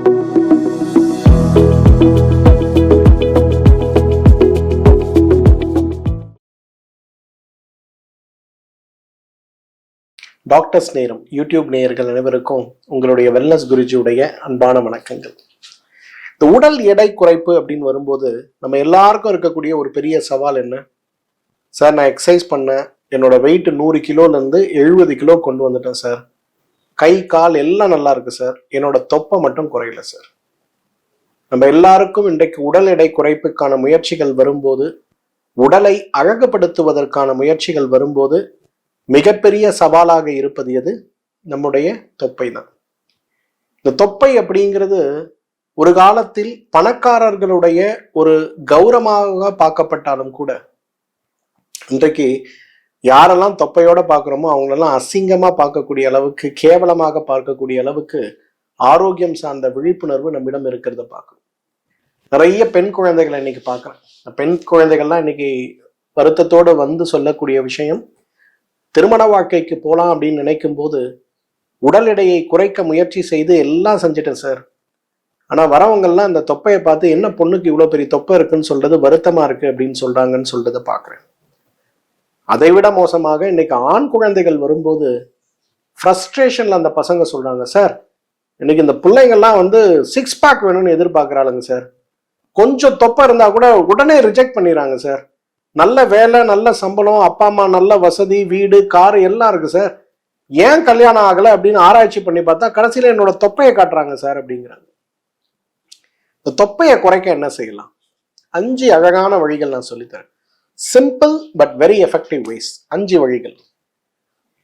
Doctors நேரம் YouTube நேயர்கள் அனைவருக்கும் உங்களுடைய வெல்னஸ் குருஜியுடைய அன்பான வணக்கங்கள். இந்த உடல் எடை குறைப்பு அப்படின்னு வரும்போது நம்ம எல்லாருக்கும் இருக்கக்கூடிய ஒரு பெரிய சவால் என்ன சார்? நான் எக்ஸசைஸ் பண்ணேன், என்னோட வெயிட் 100 கிலோலேருந்து 70 கிலோ கொண்டு வந்துட்டேன் சார், கை கால் எல்லாம் நல்லா இருக்கு சார், என்னோட தொப்பை மட்டும் குறையல சார். நம்ம எல்லாருக்கும் இன்றைக்கு உடல் எடை குறைப்புக்கான முயற்சிகள் வரும்போது, உடலை அழகுபடுத்துவதற்கான முயற்சிகள் வரும்போது மிகப்பெரிய சவாலாக இருப்பது எது? நம்முடைய தொப்பை தான். இந்த தொப்பை அப்படிங்கிறது ஒரு காலத்தில் பணக்காரர்களுடைய ஒரு கௌரவமாக பார்க்கப்பட்டாலும் கூட இன்றைக்கு யாரெல்லாம் தொப்பையோட பார்க்குறோமோ அவங்களெல்லாம் அசிங்கமா பார்க்கக்கூடிய அளவுக்கு, கேவலமாக பார்க்கக்கூடிய அளவுக்கு ஆரோக்கியம் சார்ந்த விழிப்புணர்வு நம்மிடம் இருக்கிறத பார்க்கணும். நிறைய பெண் குழந்தைகளை இன்னைக்கு பார்க்குறேன். பெண் குழந்தைகள்லாம் இன்னைக்கு வருத்தத்தோடு வந்து சொல்லக்கூடிய விஷயம், திருமண வாழ்க்கைக்கு போகலாம் அப்படின்னு நினைக்கும் போது உடல் எடையை குறைக்க முயற்சி செய்து எல்லாம் செஞ்சுட்டேன் சார், ஆனால் வரவங்கெல்லாம் அந்த தொப்பையை பார்த்து என்ன பொண்ணுக்கு இவ்வளோ பெரிய தொப்பை இருக்குன்னு சொல்றது வருத்தமா இருக்கு அப்படின்னு சொல்றாங்கன்னு சொல்றதை பார்க்குறேன். அதை விட மோசமாக இன்னைக்கு ஆண் குழந்தைகள் வரும்போது ஃப்ரஸ்ட்ரேஷன்ல அந்த பசங்க சொல்றாங்க, சார் இன்னைக்கு இந்த பிள்ளைங்கள்லாம் வந்து 6 பேக் வேணும்னு எதிர்பார்க்குறாளுங்க சார், கொஞ்சம் தொப்பை இருந்தா கூட உடனே ரிஜெக்ட் பண்ணிடுறாங்க சார், நல்ல வேலை, நல்ல சம்பளம், அப்பா அம்மா நல்ல வசதி, வீடு, காரு எல்லாம் இருக்கு சார், ஏன் கல்யாணம் ஆகலை அப்படின்னு ஆராய்ச்சி பண்ணி பார்த்தா கடைசியில என்னோட தொப்பையை காட்டுறாங்க சார் அப்படிங்கிறாங்க. இந்த தொப்பையை குறைக்க என்ன செய்யலாம்? 5 அழகான வழிகள் நான் சொல்லித்தரேன். Simple but very effective ways 5 வழிகள்.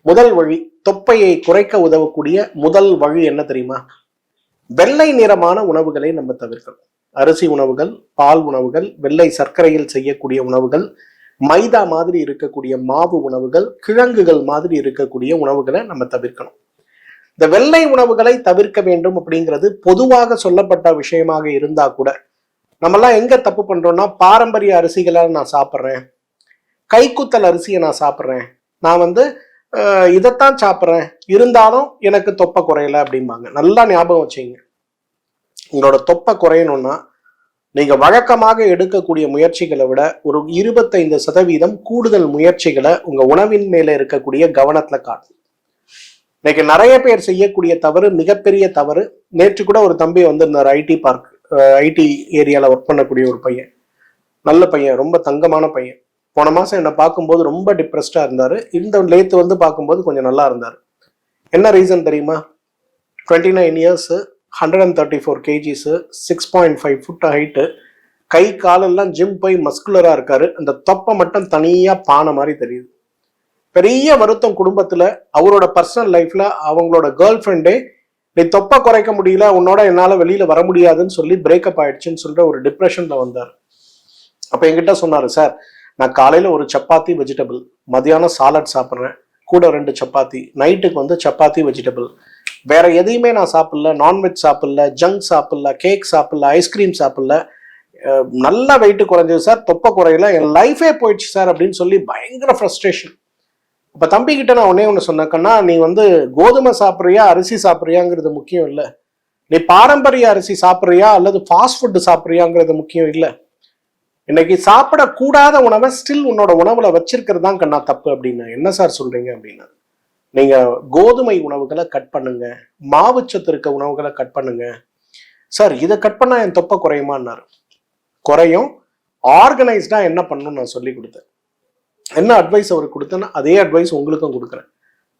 முதல் வழி, தொப்பையை குறைக்க உதவக்கூடிய முதல் வழி என்ன தெரியுமா? வெள்ளை நிறமான உணவுகளை நம்ம தவிர்க்கணும். அரிசி உணவுகள், பால் உணவுகள், வெள்ளை சர்க்கரையில் செய்யக்கூடிய உணவுகள், மைதா மாதிரி இருக்கக்கூடிய மாவு உணவுகள், கிழங்குகள் மாதிரி இருக்கக்கூடிய உணவுகளை நம்ம தவிர்க்கணும். இந்த வெள்ளை உணவுகளை தவிர்க்க வேண்டும் அப்படிங்கிறது பொதுவாக சொல்லப்பட்ட விஷயமாக இருந்தா கூட நம்மெல்லாம் எங்க தப்பு பண்றோம்னா, பாரம்பரிய அரிசிகளை நான் சாப்பிட்றேன், கைக்குத்தல் அரிசியை நான் சாப்பிட்றேன், நான் வந்து இதைத்தான் சாப்பிட்றேன், இருந்தாலும் எனக்கு தொப்பை குறையல அப்படிம்பாங்க. நல்லா ஞாபகம் வச்சுங்க, உங்களோட தொப்பை குறையணும்னா நீங்க வழக்கமாக எடுக்கக்கூடிய முயற்சிகளை விட ஒரு 25% கூடுதல் முயற்சிகளை உங்க உணவின் மேல இருக்கக்கூடிய கவனத்துல காட்டும். இன்னைக்கு நிறைய பேர் செய்யக்கூடிய தவறு, மிகப்பெரிய தவறு. நேற்று கூட ஒரு தம்பி வந்திருந்தார், ஐடி ஏரியால ஒர்க் பண்ணக்கூடிய ஒரு பையன், நல்ல பையன், ரொம்ப தங்கமான பையன். போன மாசம் என்னை பார்க்கும்போது ரொம்ப டிப்ரெஸ்டா இருந்தாரு. இந்த லேத்து வந்து பார்க்கும்போது கொஞ்சம் நல்லா இருந்தாரு. என்ன ரீசன் தெரியுமா? 29 இயர்ஸ், 134 kgs, 6.5 ஃபுட் ஹைட்டு, கை காலெல்லாம் ஜிம் போய் மஸ்குலரா இருக்காரு. அந்த தொப்பை மட்டும் தனியா பானை மாதிரி தெரியுது. பெரிய வருத்தம் குடும்பத்துல. அவரோட பர்சனல் லைஃப்ல அவங்களோட கேர்ள் ஃப்ரெண்டே நீ தொப்பை குறைக்க முடியல, உன்னோட என்னால வெளியில வர முடியாதுன்னு சொல்லி பிரேக்கப் ஆயிடுச்சுன்னு சொல்லிட்டு ஒரு டிப்ரெஷன்ல வந்தார். அப்ப என்கிட்ட சொன்னாரு, சார் நான் காலையில ஒரு சப்பாத்தி வெஜிடபிள், மதியானம் சாலட் சாப்பிட்றேன், கூட 2 சப்பாத்தி, நைட்டுக்கு வந்து சப்பாத்தி வெஜிடபிள், வேற எதையுமே நான் சாப்பிடல, நான்வெஜ் சாப்பிடல, ஜங்க் சாப்பிடல, கேக் சாப்பிடல, ஐஸ்கிரீம் சாப்பிடல, நல்லா வெயிட் குறைஞ்சது சார், தொப்பை குறையல, என் லைஃபே போயிடுச்சு சார் அப்படின்னு சொல்லி பயங்கர ஃப்ரஸ்ட்ரேஷன். அப்ப தம்பி கிட்ட நான் ஒன்னே ஒன்று சொன்னேன்னா, நீ வந்து கோதுமை சாப்பிட்றியா அரிசி சாப்பிட்றியாங்கிறது முக்கியம் இல்லை, நீ பாரம்பரிய அரிசி சாப்பிட்றியா அல்லது ஃபாஸ்ட் ஃபுட்டு சாப்பிட்றியாங்கிறது முக்கியம் இல்லை. இன்னைக்கு சாப்பிடக்கூடாத உணவை ஸ்டில் உன்னோட உணவுல வச்சிருக்கிறது தான் கண்ணா தப்பு அப்படின்னு. என்ன சார் சொல்றீங்க அப்படின்னா, நீங்க கோதுமை உணவுகளை கட் பண்ணுங்க, மாவுச்சத்து இருக்க உணவுகளை கட் பண்ணுங்க. சார் இதை கட் பண்ணா என் தொப்பை குறையுமான்னாரு. குறையும். ஆர்கனைஸ்டா என்ன பண்ணணும்னு நான் சொல்லி கொடுத்தேன். என்ன அட்வைஸ் அவருக்கு கொடுத்தேன்னா அதே அட்வைஸ் உங்களுக்கும் கொடுக்குறேன்.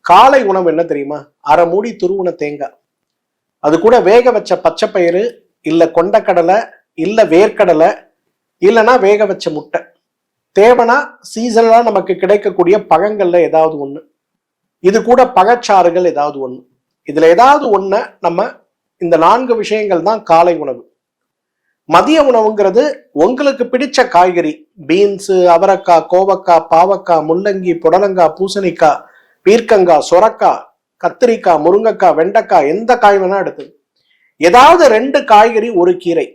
காலை உணவு என்ன தெரியுமா? 1/2 மூடி துருவுன தேங்காய், அது கூட வேக வச்ச பச்சை பயிறு, இல்ல கொண்டக்கடலை, இல்ல வேர்க்கடலை, இல்லைன்னா வேக வச்ச முட்டை, தேவைன்னா சீசனலா நமக்கு கிடைக்கக்கூடிய பழங்கள்ல ஏதாவது ஒண்ணு, இது கூட பழச்சாறுகள் ஏதாவது ஒண்ணு, இதுல ஏதாவது ஒண்ணு நம்ம, இந்த 4 விஷயங்கள் தான் காலை உணவு. மதிய உணவுங்கிறது உங்களுக்கு பிடிச்ச காய்கறி, பீன்ஸு, அவரைக்காய், கோவக்காய், பாவக்காய், முள்ளங்கி, புடலங்காய், பூசணிக்காய், பீர்க்கங்காய், சொரக்காய், கத்திரிக்காய், முருங்கைக்காய், வெண்டைக்காய், எந்த காய் வேணா எடுத்து ஏதாவது 2 காய்கறி, 1 கீரை.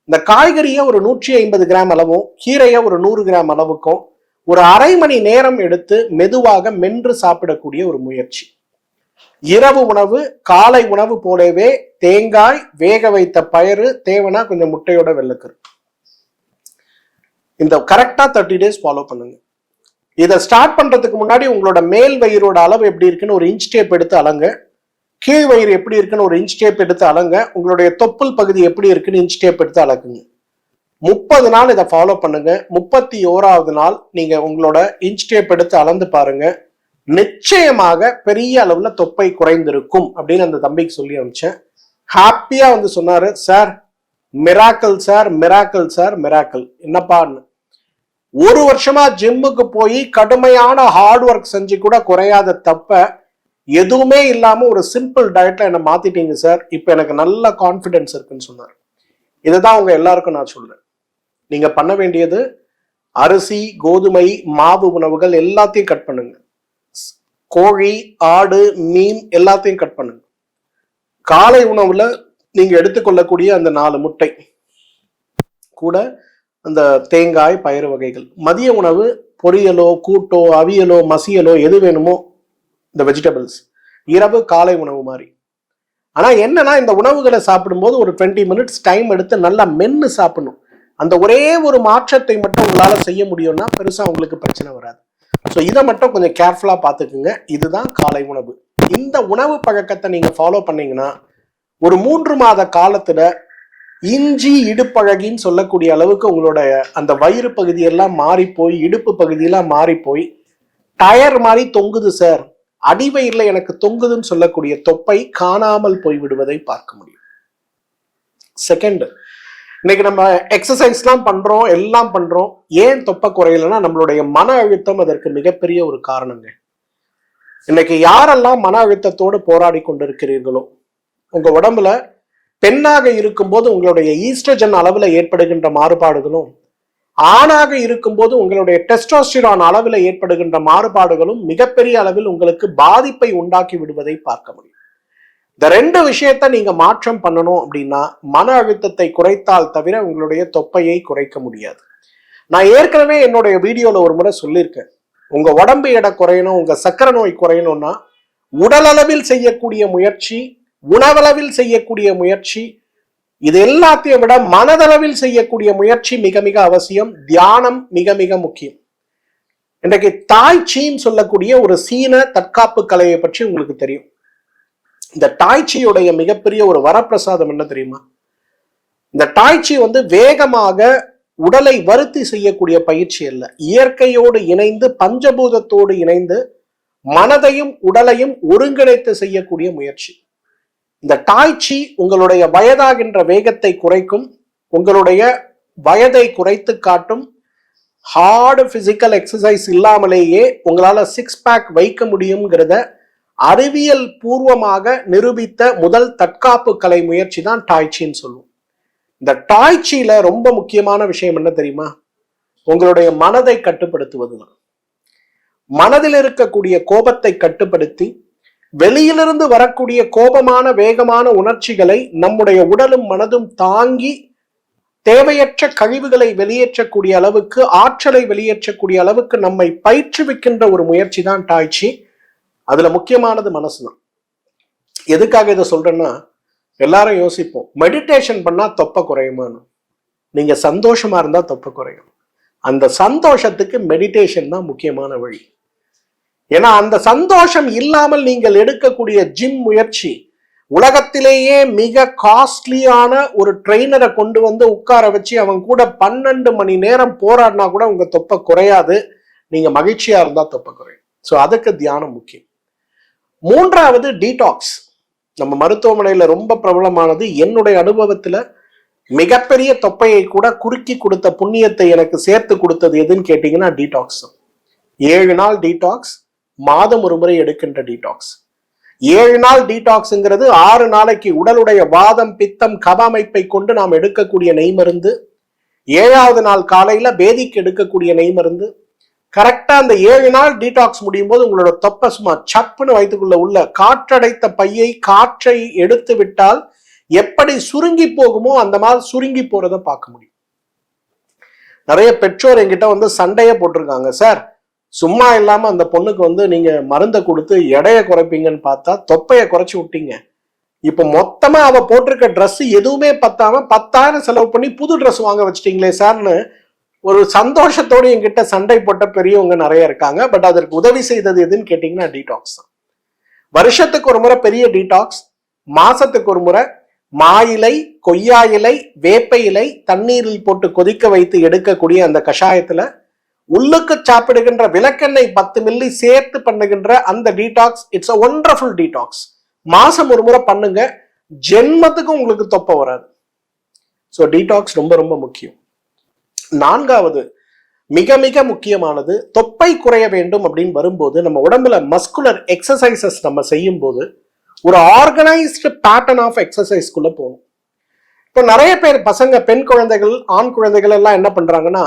இந்த காய்கறியை ஒரு 150 கிராம் அளவும் கீரையை ஒரு 100 கிராம் அளவுக்கும் ஒரு 1/2 மணி நேரம் எடுத்து மெதுவாக மென்று சாப்பிடக்கூடிய ஒரு முயற்சி. இரவு உணவு காலை உணவு போலவே தேங்காய், வேக வைத்த பயறு, தேவைன்னா கொஞ்சம் முட்டையோட வெள்ளைக்கரு. இந்த கரெக்டா 30 days ஃபாலோ பண்ணுங்க. இதை ஸ்டார்ட் பண்றதுக்கு முன்னாடி உங்களோட மேல் வயிறோட அளவு எப்படி இருக்குன்னு ஒரு இன்ச் டேப் எடுத்து அளங்க. கீழ் வயிறு எப்படி இருக்குன்னு ஒரு இன்ச் டேப் எடுத்து அளங்க. உங்களுடைய தொப்புள் பகுதி எப்படி இருக்குன்னு இன்ச் டேப் எடுத்து அளக்குங்க. 30 நாள் இதை ஃபாலோ பண்ணுங்க. 31வது நாள் நீங்க உங்களோட இன்ச் டேப் எடுத்து அளந்து பாருங்க. நிச்சயமாக பெரிய அளவுல தொப்பை குறைந்திருக்கும் அப்படின்னு அந்த தம்பிக்கு சொல்லி அனுப்பிச்சேன். ஹாப்பியா வந்து சொன்னாரு, sir miracle sir, miracle sir, miracle. என்னப்பான்னு, 1 வருஷமா ஜிம்முக்கு போய் கடுமையான ஹார்ட் ஒர்க் செஞ்சு கூட குறையாத தப்ப எதுவுமே இல்லாம ஒரு சிம்பிள் டயட்ல என்ன மாத்திட்டீங்க சார், இப்ப எனக்கு நல்ல கான்பிடன்ஸ் இருக்குன்னு சொன்னார். இதுதான் உங்க எல்லாருக்கும் நான் சொல்றேன். நீங்க பண்ண வேண்டியது அரிசி, கோதுமை, மாவு உணவுகள் எல்லாத்தையும் கட் பண்ணுங்க. கோழி, ஆடு, மீன் எல்லாத்தையும் கட் பண்ணுங்க. காலை உணவுல நீங்க எடுத்துக்கொள்ளக்கூடிய அந்த 4 முட்டை கூட அந்த தேங்காய், பயிறு வகைகள். மதிய உணவு பொரியலோ, கூட்டோ, அவியலோ, மசியலோ எது வேணுமோ இந்த வெஜிடபிள்ஸ். இரவு காலை உணவு மாதிரி. ஆனா என்னன்னா, இந்த உணவுகளை சாப்பிடும்போது ஒரு 20 minutes டைம் எடுத்து நல்லா மென்னு சாப்பிடணும். அந்த ஒரே ஒரு மாற்றத்தை மட்டும் உங்களால செய்ய முடியும்னா பெருசா உங்களுக்கு பிரச்சனை வராது. ஸோ இதை மட்டும் கொஞ்சம் கேர்ஃபுல்லா பார்த்துக்குங்க. இதுதான் காலை உணவு. இந்த உணவு பழக்கத்தை நீங்க ஃபாலோ பண்ணீங்கன்னா ஒரு 3 மாத காலத்துல இஞ்சி இடுப்பழகின்னு சொல்லக்கூடிய அளவுக்கு உங்களுடைய அந்த வயிறு பகுதியெல்லாம் மாறி போய், இடுப்பு பகுதியெல்லாம் மாறி போய், டயர் மாதிரி தொங்குது சார், அடிவயிறுல எனக்கு தொங்குதுன்னு சொல்லக்கூடிய தொப்பை காணாமல் போய் விடுவதை பார்க்க முடியும். செகண்ட், இன்னைக்கு நம்ம எக்ஸசைஸ்லாம் பண்றோம், எல்லாம் பண்றோம், ஏன் தொப்பை குறையலன்னா நம்மளுடைய மன அழுத்தம் அதற்கு மிகப்பெரிய ஒரு காரணங்க. இன்னைக்கு யாரெல்லாம் மன அழுத்தத்தோடு போராடி கொண்டிருக்கிறீர்களோ, உங்க உடம்புல பெண்ணாக இருக்கும்போது உங்களுடைய ஈஸ்ட்ரஜன் அளவுல ஏற்படுகின்ற மாறுபாடுகளும், ஆணாக இருக்கும்போது உங்களுடைய டெஸ்டோஸ்டிரான் அளவில் ஏற்படுகின்ற மாறுபாடுகளும் மிகப்பெரிய அளவில் உங்களுக்கு பாதிப்பை உண்டாக்கி விடுவதை பார்க்க முடியும். இந்த 2 விஷயத்த நீங்க மாற்றம் பண்ணணும் அப்படின்னா மன அழுத்தத்தை குறைத்தால் தவிர உங்களுடைய தொப்பையை குறைக்க முடியாது. நான் ஏற்கனவே என்னுடைய வீடியோல ஒரு முறை சொல்லியிருக்கேன், உங்க உடம்பு எடை குறையணும், உங்க சக்கரை நோய் குறையணும்னா உடல் அளவில் செய்யக்கூடிய முயற்சி, உணவளவில் செய்யக்கூடிய முயற்சி, இது எல்லாத்தையும் விட மனதளவில் செய்யக்கூடிய முயற்சி மிக மிக அவசியம். தியானம் மிக மிக முக்கியம். இன்றைக்கு டாய் சீன்னு சொல்லக்கூடிய ஒரு சீன தற்காப்பு கலையை பற்றி உங்களுக்கு தெரியும். இந்த டாய் சீயுடைய மிகப்பெரிய ஒரு வரப்பிரசாதம் என்ன தெரியுமா? இந்த டாய் சீ வந்து வேகமாக உடலை வருத்தி செய்யக்கூடிய பயிற்சி அல்ல. இயற்கையோடு இணைந்து, பஞ்சபூதத்தோடு இணைந்து மனதையும் உடலையும் ஒருங்கிணைத்து செய்யக்கூடிய முயற்சி. இந்த டாய் சீ உங்களுடைய வயதாகின்ற வேகத்தை குறைக்கும், உங்களுடைய வயதை குறைத்து காட்டும். ஹார்டு பிசிக்கல் எக்ஸசைஸ் இல்லாமலேயே உங்களால 6 பேக் வைக்க முடியுங்கிறத அறிவியல் பூர்வமாக நிரூபித்த முதல் தற்காப்பு கலை முயற்சி தான் டாய் சீன்னு சொல்லுவோம். இந்த டாய் சீல ரொம்ப முக்கியமான விஷயம் என்ன தெரியுமா? உங்களுடைய மனதை கட்டுப்படுத்துவதுதான். மனதில் இருக்கக்கூடிய கோபத்தை கட்டுப்படுத்தி வெளியிலிருந்து வரக்கூடிய கோபமான வேகமான உணர்ச்சிகளை நம்முடைய உடலும் மனதும் தாங்கி தேவையற்ற கழிவுகளை வெளியேற்றக்கூடிய அளவுக்கு, ஆற்றலை வெளியேற்றக்கூடிய அளவுக்கு நம்மை பயிற்றுவிக்கின்ற ஒரு முயற்சி தான் டாய் சீ. அதுல முக்கியமானது மனசுதான். எதுக்காக இதை சொல்றேன்னா, எல்லாரும் யோசிப்போம், மெடிடேஷன் பண்ணா தொப்பை குறையுமான்னு. நீங்க சந்தோஷமா இருந்தா தொப்பை குறையும். அந்த சந்தோஷத்துக்கு மெடிடேஷன் தான் முக்கியமான வழி. ஏன்னா அந்த சந்தோஷம் இல்லாமல் நீங்கள் எடுக்கக்கூடிய ஜிம் முயற்சி, உலகத்திலேயே மிக காஸ்ட்லியான ஒரு ட்ரெயினரை கொண்டு வந்து உட்கார வச்சு அவன் கூட 12 மணி நேரம் போராடினா கூட உங்க தொப்பை குறையாது. நீங்க மகிழ்ச்சியா இருந்தா தொப்பை குறையும். ஸோ அதுக்கு தியானம் முக்கியம். 3வது டீடாக்ஸ். நம்ம மருத்துவமனையில ரொம்ப பிரபலமானது, என்னுடைய அனுபவத்துல மிகப்பெரிய தொப்பையை கூட குறுக்கி கொடுத்த புண்ணியத்தை எனக்கு சேர்த்து கொடுத்தது எதுன்னு கேட்டீங்கன்னா டீடாக்ஸ். 7 நாள் டீடாக்ஸ், மாதம் ஒரு முறை எடுக்கின்ற டீடாக்ஸ். 7 நாள் டீடாக்ஸ்ங்கிறது 6 நாளைக்கு உடலுடைய வாதம், பித்தம், கப அமைப்பை கொண்டு நாம் எடுக்கக்கூடிய நெய் மருந்து. 7வது நாள் காலையில பேதிக்கு எடுக்கக்கூடிய நெய் மருந்து. கரெக்டா அந்த 7 நாள் டீடாக்ஸ் முடியும் போது உங்களோட தொப்பை சும்மா சப்புன்னு வயிற்றுக்குள்ள உள்ள காற்றடைத்த பையை, காற்றை எடுத்து விட்டால் எப்படி சுருங்கி போகுமோ அந்த மாதிரி சுருங்கி போறதை பார்க்க முடியும். நிறைய பெற்றோர் என்கிட்ட வந்து சண்டையே போட்டிருக்காங்க, சார் சும்மா இல்லாம அந்த பொண்ணுக்கு நீங்க மருந்தை கொடுத்து எடையை குறைப்பீங்கன்னு பார்த்தா தொப்பையை குறைச்சி விட்டீங்க. இப்ப மொத்தமா அவ போட்டிருக்க ட்ரெஸ் எதுவுமே பத்தாம 10,000 செலவு பண்ணி புது ட்ரெஸ் வாங்க வச்சிட்டீங்களே சார்னு ஒரு சந்தோஷத்தோடு என்கிட்ட சண்டை போட்ட பெரியவங்க நிறைய இருக்காங்க. பட் அதற்கு உதவி செய்தது எதுன்னு கேட்டீங்கன்னா டீடாக்ஸ் தான். வருஷத்துக்கு ஒரு முறை பெரிய டீடாக்ஸ், மாசத்துக்கு ஒரு முறை மா இலை, கொய்யா இலை, வேப்ப இலை தண்ணீரில் போட்டு கொதிக்க வைத்து எடுக்கக்கூடிய அந்த கஷாயத்துல உள்ளுக்கு சாப்பிடுகின்ற விளக்கெண்ணெய் 10 மில்லி சேர்த்து பண்ணுகின்ற அந்த detox. It's a wonderful detox. மாசம் ஒரு முறை பண்ணுங்க, ஜென்மத்துக்கு உங்களுக்கு தொப்பை வராது. ஸோ டீடாக்ஸ் ரொம்ப ரொம்ப முக்கியம். 4வது மிக மிக முக்கியமானது, தொப்பை குறைய வேண்டும் அப்படின்னு வரும்போது நம்ம உடம்புல மஸ்குலர் எக்ஸசைசஸ் நம்ம செய்யும் போது ஒரு ஆர்கனைஸ்டு பேட்டர்ன் ஆஃப் எக்ஸசைஸ்க்குள்ள போகணும். இப்போ நிறைய பேர் பசங்க, பெண் குழந்தைகள், ஆண் குழந்தைகள் எல்லாம் என்ன பண்றாங்கன்னா,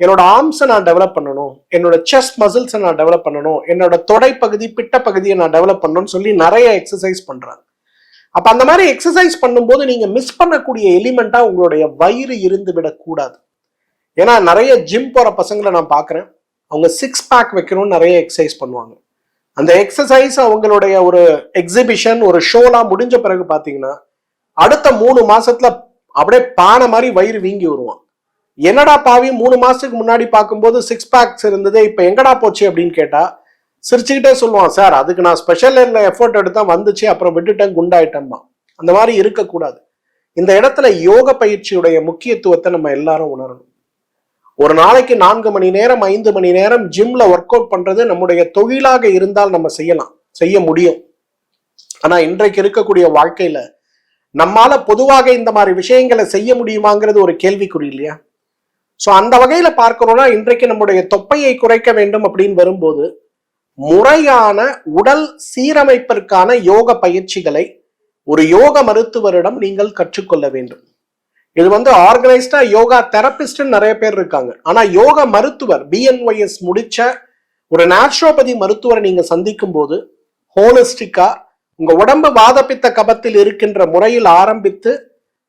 என்னோட ஆர்ம்ஸை நான் டெவலப் பண்ணணும், என்னோட செஸ்ட் மசில்ஸை நான் டெவலப் பண்ணணும், என்னோட தொடை பகுதி பிட்ட பகுதியை நான் டெவலப் பண்ணணும்னு சொல்லி நிறைய எக்ஸசைஸ் பண்றாங்க. அப்ப அந்த மாதிரி எக்ஸசைஸ் பண்ணும்போது நீங்க மிஸ் பண்ணக்கூடிய எலிமெண்டா உங்களுடைய வயிறு இருந்து விடக்கூடாது. ஏன்னா நிறைய ஜிம் போற பசங்களை நான் பாக்குறேன், அவங்க 6 பேக் வைக்கணும்னு நிறைய எக்ஸசைஸ் பண்ணுவாங்க. அந்த எக்ஸசைஸ் அவங்களுடைய ஒரு எக்ஸிபிஷன், ஒரு ஷோலாம் முடிஞ்ச பிறகு பாத்தீங்கன்னா அடுத்த 3 மாசத்துல அப்படியே பானை மாதிரி வயிறு வீங்கி வருவான். என்னடா பாவி, 3 மாசத்துக்கு முன்னாடி பார்க்கும்போது 6 பேக்ஸ் இருந்தது, இப்ப எங்கடா போச்சு அப்படின்னு கேட்டா சிரிச்சுக்கிட்டே சொல்லுவான், சார் அதுக்கு நான் ஸ்பெஷல் எஃபோர்ட் எடுத்தா வந்துச்சு, அப்புறம் விட்டுட்டேன், குண்டாயிட்டேன்பா. அந்த மாதிரி இருக்கக்கூடாது. இந்த இடத்துல யோக பயிற்சியுடைய முக்கியத்துவத்தை நம்ம எல்லாரும் உணரணும். ஒரு நாளைக்கு 4 மணி நேரம் 5 மணி நேரம் ஜிம்ல ஒர்க் அவுட் பண்றது நம்முடைய தொழிலாக இருந்தால் நம்ம செய்ய முடியும். ஆனா இன்றைக்கு இருக்கக்கூடிய வாழ்க்கையில நம்மால பொதுவாக இந்த மாதிரி விஷயங்களை செய்ய முடியுமாங்கிறது ஒரு கேள்விக்குறி இல்லையா? சோ அந்த வகையில பார்க்கணும்னா இன்றைக்கு நம்முடைய தொப்பையை குறைக்க வேண்டும் அப்படின்னு வரும்போது முறையான உடல் சீரமைப்பிற்கான யோக பயிற்சிகளை ஒரு யோக மருத்துவரிடம் நீங்கள் கற்றுக்கொள்ள வேண்டும். இது ஆர்கனைஸ்டா யோகா தெரபிஸ்ட் நிறைய பேர் இருக்காங்க. ஆனா யோக மருத்துவர், BNYS முடிச்ச ஒரு நேச்சுரோபதி மருத்துவரை நீங்க சந்திக்கும் போது ஹோலிஸ்டிக்கா உங்க உடம்பு வாதப்பித்த கபத்தில் இருக்கின்ற முறையில் ஆரம்பித்து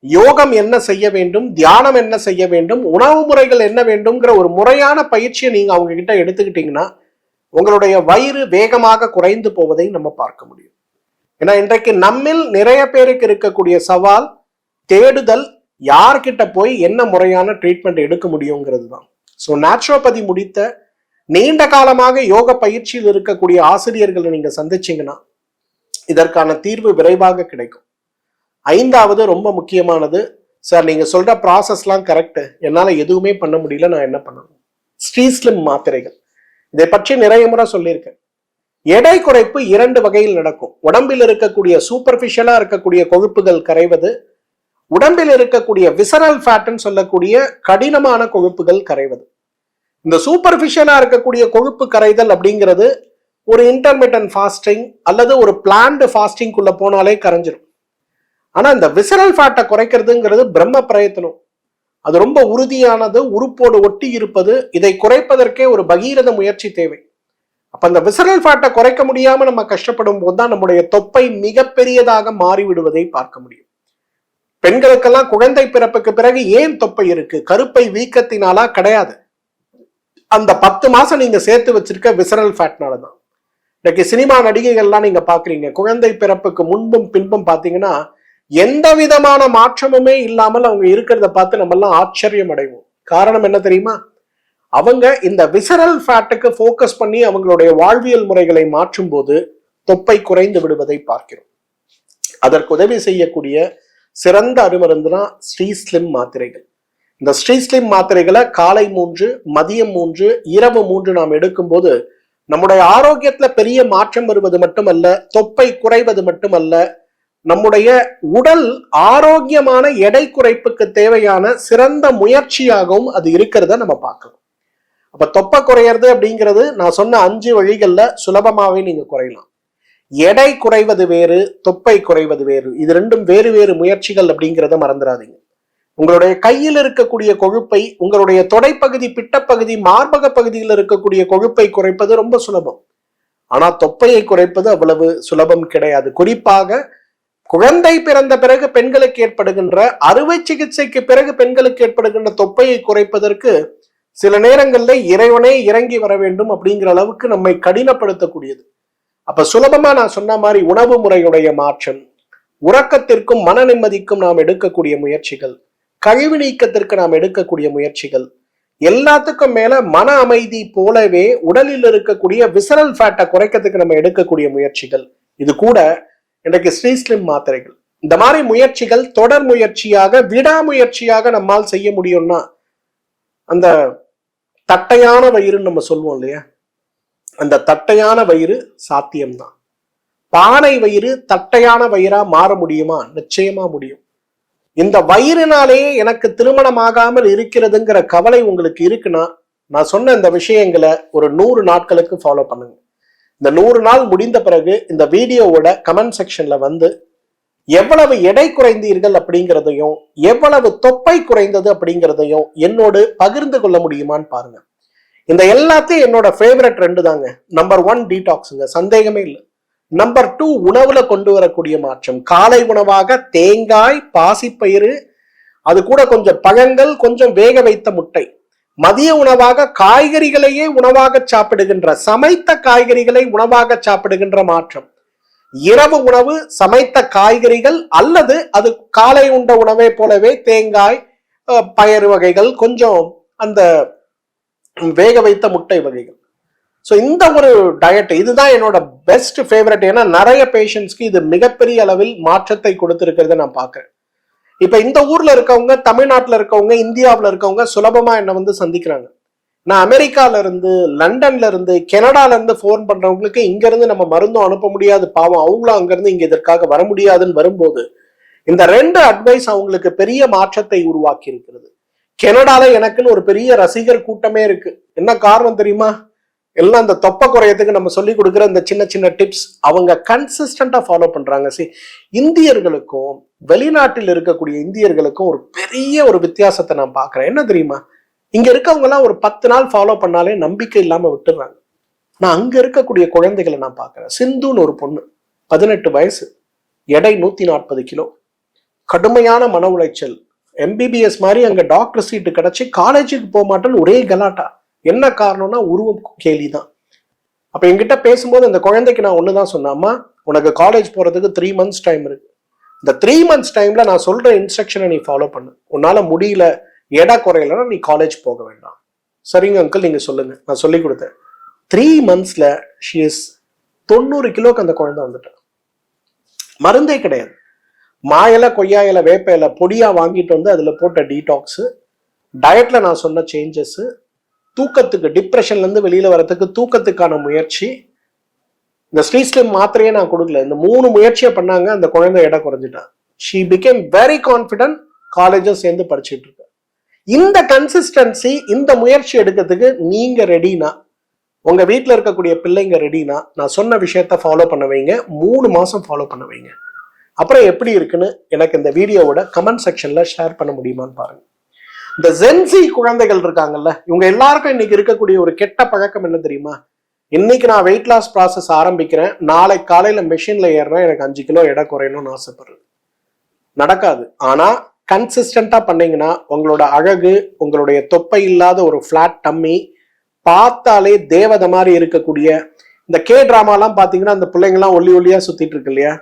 யோகம் என்ன செய்ய வேண்டும், தியானம் என்ன செய்ய வேண்டும், உணவு முறைகள் என்ன வேண்டும்ங்கிற ஒரு முறையான பயிற்சியை நீங்க அவங்க கிட்ட எடுத்துக்கிட்டீங்கன்னா உங்களுடைய வயிறு வேகமாக குறைந்து போவதை நம்ம பார்க்க முடியும். ஏன்னா இன்றைக்கு நம்மில் நிறைய பேருக்கு இருக்கக்கூடிய சவால் தேடுதல், யார்கிட்ட போய் என்ன முறையான ட்ரீட்மெண்ட் எடுக்க முடியுங்கிறது தான். ஸோ நேச்சுரோபதி முடித்த நீண்ட காலமாக யோக பயிற்சியில் இருக்கக்கூடிய ஆசிரியர்களை நீங்க சந்திச்சீங்கன்னா இதற்கான தீர்வு விரைவாக கிடைக்கும். 5வது ரொம்ப முக்கியமானது, சார் நீங்க சொல்ற ப்ராசஸ்லாம் கரெக்ட், என்னால எதுவுமே பண்ண முடியல, நான் என்ன பண்ணணும்? ஸ்ரீஸ்லிம் மாத்திரைகள், இதை பற்றி நிறைய முறை சொல்லியிருக்கேன். எடை குறைப்பு 2 வகையில் நடக்கும். உடம்பில் இருக்கக்கூடிய சூப்பர்ஃபிஷியலா இருக்கக்கூடிய கொழுப்புகள் கரைவது, உடம்பில் இருக்கக்கூடிய விசரல் ஃபேட்னு சொல்லக்கூடிய கடினமான கொழுப்புகள் கரைவது. இந்த சூப்பர்ஃபிஷியலா இருக்கக்கூடிய கொழுப்பு கரைதல் அப்படிங்கிறது ஒரு இன்டர்மிட்டன்ட் ஃபாஸ்டிங் அல்லது ஒரு பிளான்டு ஃபாஸ்டிங்குள்ள போனாலே கரைஞ்சிரும். ஆனா இந்த விசரல் ஃபேட்டை குறைக்கிறதுங்கிறது பிரம்ம பிரயத்தனம். அது ரொம்ப உறுதியானது, உறுப்போடு ஒட்டி இருப்பது. இதை குறைப்பதற்கே ஒரு பகீரத முயற்சி தேவை. அப்ப அந்த விசரல் ஃபேட்டை குறைக்க முடியாம நம்ம கஷ்டப்படும் போதுதான் நம்முடைய தொப்பை மிகப்பெரியதாக மாறிவிடுவதை பார்க்க முடியும். பெண்களுக்கெல்லாம் குழந்தை பிறப்புக்கு பிறகு ஏன் தொப்பை இருக்கு? கருப்பை வீக்கத்தினாலா? கிடையாது. அந்த 10 மாசம் நீங்க சேர்த்து வச்சிருக்க விசரல் ஃபேட்னாலதான். இன்னைக்கு சினிமா நடிகைகள்லாம் நீங்க பாக்குறீங்க, குழந்தை பிறப்புக்கு முன்பும் பின்பும் பாத்தீங்கன்னா எந்த விதமான மாற்றமுமே இல்லாமல் அவங்க இருக்கிறத பார்த்து நம்ம எல்லாம் ஆச்சரியம் அடைவோம். காரணம் என்ன தெரியுமா? அவங்க இந்த விசரல் ஃபேட்டுக்கு போக்கஸ் பண்ணி அவங்களுடைய வாழ்வியல் முறைகளை மாற்றும் போது தொப்பை குறைந்து விடுவதை பார்க்கிறோம். அதற்கு உதவி செய்யக்கூடிய சிறந்த அருமருந்துனா ஸ்ரீஸ்லிம் மாத்திரைகள். இந்த ஸ்ரீஸ்லிம் மாத்திரைகளை காலை 3, மதியம் 3, இரவு 3 நாம் எடுக்கும் போது நம்முடைய ஆரோக்கியத்துல பெரிய மாற்றம் வருவது மட்டுமல்ல, தொப்பை குறைவது மட்டுமல்ல, நம்முடைய உடல் ஆரோக்கியமான எடை குறைப்புக்கு தேவையான சிறந்த முயற்சியாகவும் அது இருக்கிறத நம்ம பார்க்கணும். அப்ப தொப்பை குறையிறது அப்படிங்கிறது நான் சொன்ன 5 வழிகள்ல சுலபமாவே நீங்க குறையலாம். எடை குறைவது வேறு, தொப்பை குறைவது வேறு. இது 2ம் வேறு வேறு முயற்சிகள் அப்படிங்கிறத மறந்துடாதீங்க. உங்களுடைய கையில் இருக்கக்கூடிய கொழுப்பை, உங்களுடைய தொடைப்பகுதி, பிட்டப்பகுதி, மார்பக பகுதியில் இருக்கக்கூடிய கொழுப்பை குறைப்பது ரொம்ப சுலபம். ஆனா தொப்பையை குறைப்பது அவ்வளவு சுலபம் கிடையாது. குறிப்பாக குழந்தை பிறந்த பிறகு பெண்களுக்கு ஏற்படுகின்ற, அறுவை சிகிச்சைக்கு பிறகு பெண்களுக்கு ஏற்படுகின்ற தொப்பையை குறைப்பதற்கு சில நேரங்கள்ல இறைவனே இறங்கி வர வேண்டும் அப்படிங்கிற அளவுக்கு நம்மை கடினப்படுத்தக்கூடியது. அப்ப சுலபமா நான் சொன்ன மாதிரி உணவு முறையுடைய மாற்றம், உறக்கத்திற்கும் மன நிம்மதிக்கும் நாம் எடுக்கக்கூடிய முயற்சிகள், கழிவு நீக்கத்திற்கு நாம் எடுக்கக்கூடிய முயற்சிகள், எல்லாத்துக்கும் மேல மன அமைதி போலவே உடலில் இருக்கக்கூடிய விசரல் ஃபேட்டை குறைக்கிறதுக்கு நம்ம எடுக்கக்கூடிய முயற்சிகள், இது கூட இன்றைக்கு ஸ்ரீஸ்லிம் மாத்திரைகள், இந்த மாதிரி முயற்சிகள் தொடர் முயற்சியாக விடாமுயற்சியாக நம்மால் செய்ய முடியும்னா, அந்த தட்டையான வயிறுன்னு நம்ம சொல்லுவோம் இல்லையா, அந்த தட்டையான வயிறு சாத்தியம்தான். பானை வயிறு தட்டையான வயிறா மாற முடியுமா? நிச்சயமா முடியும். இந்த வயிறுனாலேயே எனக்கு திருமணமாகாமல் இருக்கிறதுங்கிற கவலை உங்களுக்கு இருக்குன்னா, நான் சொன்ன இந்த விஷயங்களை ஒரு 100 நாட்களுக்கு ஃபாலோ பண்ணுங்க. இந்த 100 நாள் முடிந்த பிறகு இந்த வீடியோவோட கமெண்ட் செக்ஷன்ல வந்து எவ்வளவு எடை குறைந்தீர்கள் அப்படிங்கிறதையும் எவ்வளவு தொப்பை குறைந்தது அப்படிங்கிறதையும் என்னோடு பகிர்ந்து கொள்ள முடியுமான்னு பாருங்க. இந்த எல்லாத்தையும் என்னோட ஃபேவரட் 2 தாங்க. நம்பர் 1 டீடாக்ஸுங்க, சந்தேகமே இல்லை. நம்பர் 2 உணவுல கொண்டு வரக்கூடிய மாற்றம். காலை உணவாக தேங்காய், பாசிப்பயிறு, அது கூட கொஞ்சம் பழங்கள், கொஞ்சம் வேக வைத்த முட்டை. மதிய உணவாக காய்கறிகளையே உணவாக சாப்பிடுகின்ற, சமைத்த காய்கறிகளை உணவாக சாப்பிடுகின்ற மாற்றம். இரவு உணவு சமைத்த காய்கறிகள் அல்லது அது காலை உண்ட உணவை போலவே தேங்காய், பயறு வகைகள், கொஞ்சம் அந்த வேக வைத்த முட்டை வகைகள். ஸோ இந்த ஒரு டயட் இதுதான் என்னோட பெஸ்ட் ஃபேவரட். ஏன்னா நிறைய பேஷண்ட்ஸ்க்கு இது மிகப்பெரிய அளவில் மாற்றத்தை கொடுத்துருக்கிறத நான் பார்க்குறேன். இப்போ இந்த ஊர்ல இருக்கவங்க, தமிழ்நாட்டில் இருக்கவங்க, இந்தியாவில் இருக்கவங்க சுலபமா என்னை வந்து சந்திக்கிறாங்க. நான் அமெரிக்கால இருந்து, லண்டன்ல இருந்து, கனடால இருந்து ஃபோன் பண்றவங்களுக்கு இங்க இருந்து நம்ம மருந்தும் அனுப்ப முடியாது, பாவம் அவங்களும் அங்க இருந்து இங்க இதற்காக வர முடியாதுன்னு வரும்போது இந்த 2 அட்வைஸ் அவங்களுக்கு பெரிய மாற்றத்தை உருவாக்கி இருக்கிறது. கனடால எனக்குன்னு ஒரு பெரிய ரசிகர் கூட்டமே இருக்கு. என்ன காரணம் தெரியுமா? எல்லாம் அந்த தொப்பை குறையத்துக்கு நம்ம சொல்லி கொடுக்குற இந்த சின்ன சின்ன டிப்ஸ் அவங்க கன்சிஸ்டண்டா ஃபாலோ பண்றாங்க. இந்தியர்களுக்கும் வெளிநாட்டில் இருக்கக்கூடிய இந்தியர்களுக்கும் ஒரு பெரிய ஒரு வித்தியாசத்தை நான் பாக்குறேன். என்ன தெரியுமா? இங்க இருக்கவங்க எல்லாம் ஒரு 10 நாள் ஃபாலோ பண்ணாலே நம்பிக்கை இல்லாம விட்டுறாங்க. நான் அங்க இருக்கக்கூடிய குழந்தைகளை நான் பாக்குறேன். சிந்துன்னு ஒரு பொண்ணு, 18 வயசு, எடை 140 கிலோ, கடுமையான மன உளைச்சல், MBBS மாதிரி அங்க டாக்டர் சீட்டு கிடைச்சி காலேஜுக்கு போக மாட்டேன்னு ஒரே கலாட்டா. என்ன காரணம்னா உருவம் கேலிதான். அப்ப என்கிட்ட பேசும்போது அந்த குழந்தைக்கு நான் ஒண்ணுதான் சொன்னேன், அம்மா உனக்கு காலேஜ் போறதுக்கு 3 months டைம் இருக்கு. இந்த 3 months டைம்ல நான் சொல்ற இன்ஸ்ட்ரக்ஷனை நீ ஃபாலோ பண்ணு. உன்னால முடியல, எடை குறையலன்னா நீ காலேஜ் போக வேண்டாம். சரிங்க அங்கிள், நீங்க சொல்லுங்க. நான் சொல்லி கொடுத்தேன். 3 monthsல ஷி இஸ் 90 கிலோக்கு அந்த குழந்தை வந்துட்டேன். மருந்தே கிடையாது. மாயில, கொய்யா இலை, வேப்ப இலை பொடியா வாங்கிட்டு வந்து அதுல போட்ட டீடாக்ஸ், டயட்ல நான் சொன்ன சேஞ்சஸ், தூக்கத்துக்கு, டிப்ரெஷன்ல இருந்து வெளியில வரதுக்கு தூக்கத்துக்கான முயற்சி, இந்த ஸ்ரீஸ்லிம் மாத்திரையே நான் கொடுக்கல. இந்த 3 முயற்சியை பண்ணாங்க, அந்த குழந்தை எடை குறைஞ்சிட்டான். She became very confident. காலேஜும் சேர்ந்து படிச்சுட்டு இருக்க. இந்த கன்சிஸ்டன்சி, இந்த முயற்சி எடுக்கிறதுக்கு நீங்க ரெடினா, உங்க வீட்டுல இருக்கக்கூடிய பிள்ளைங்க ரெடினா, நான் சொன்ன விஷயத்த ஃபாலோ பண்ண வைங்க. 3 மாசம் ஃபாலோ பண்ண வைங்க. அப்புறம் எப்படி இருக்குன்னு எனக்கு இந்த வீடியோவோட கமெண்ட் செக்ஷன்ல ஷேர் பண்ண முடியுமான்னு பாருங்க. இந்த ஜென்சி குழந்தைகள் இருக்காங்கல்ல, இவங்க எல்லாருக்கும் இன்னைக்கு இருக்கக்கூடிய ஒரு கெட்ட பழக்கம் என்ன தெரியுமா? இன்னைக்கு நான் வெயிட் லாஸ் ப்ராசஸ் ஆரம்பிக்கிறேன், நாளை காலையில மெஷின்ல ஏறுறேன், எனக்கு 5 கிலோ எடை குறையணும்னு ஆசைப்படுறது. நடக்காது. ஆனா கன்சிஸ்டண்டா பண்ணீங்கன்னா உங்களோட அழகு, உங்களுடைய தொப்பை இல்லாத ஒரு பிளாட் டம்மி, பார்த்தாலே தேவதை மாதிரி இருக்கக்கூடிய, இந்த டிராமாலாம் பாத்தீங்கன்னா அந்த பிள்ளைங்கலாம் ஒல்லி ஒல்லியா சுத்திட்டு இருக்கு இல்லையா,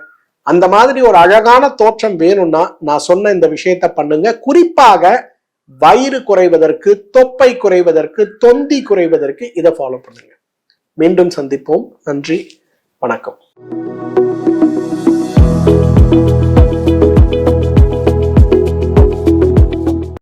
அந்த மாதிரி ஒரு அழகான தோற்றம் வேணும்னா நான் சொன்ன இந்த விஷயத்த பண்ணுங்க. குறிப்பாக வயிறு குறைவதற்கு, தொப்பை குறைவதற்கு, தொந்தி குறைவதற்கு இதை ஃபாலோ பண்ணுங்க. மீண்டும் சந்திப்போம். நன்றி, வணக்கம்.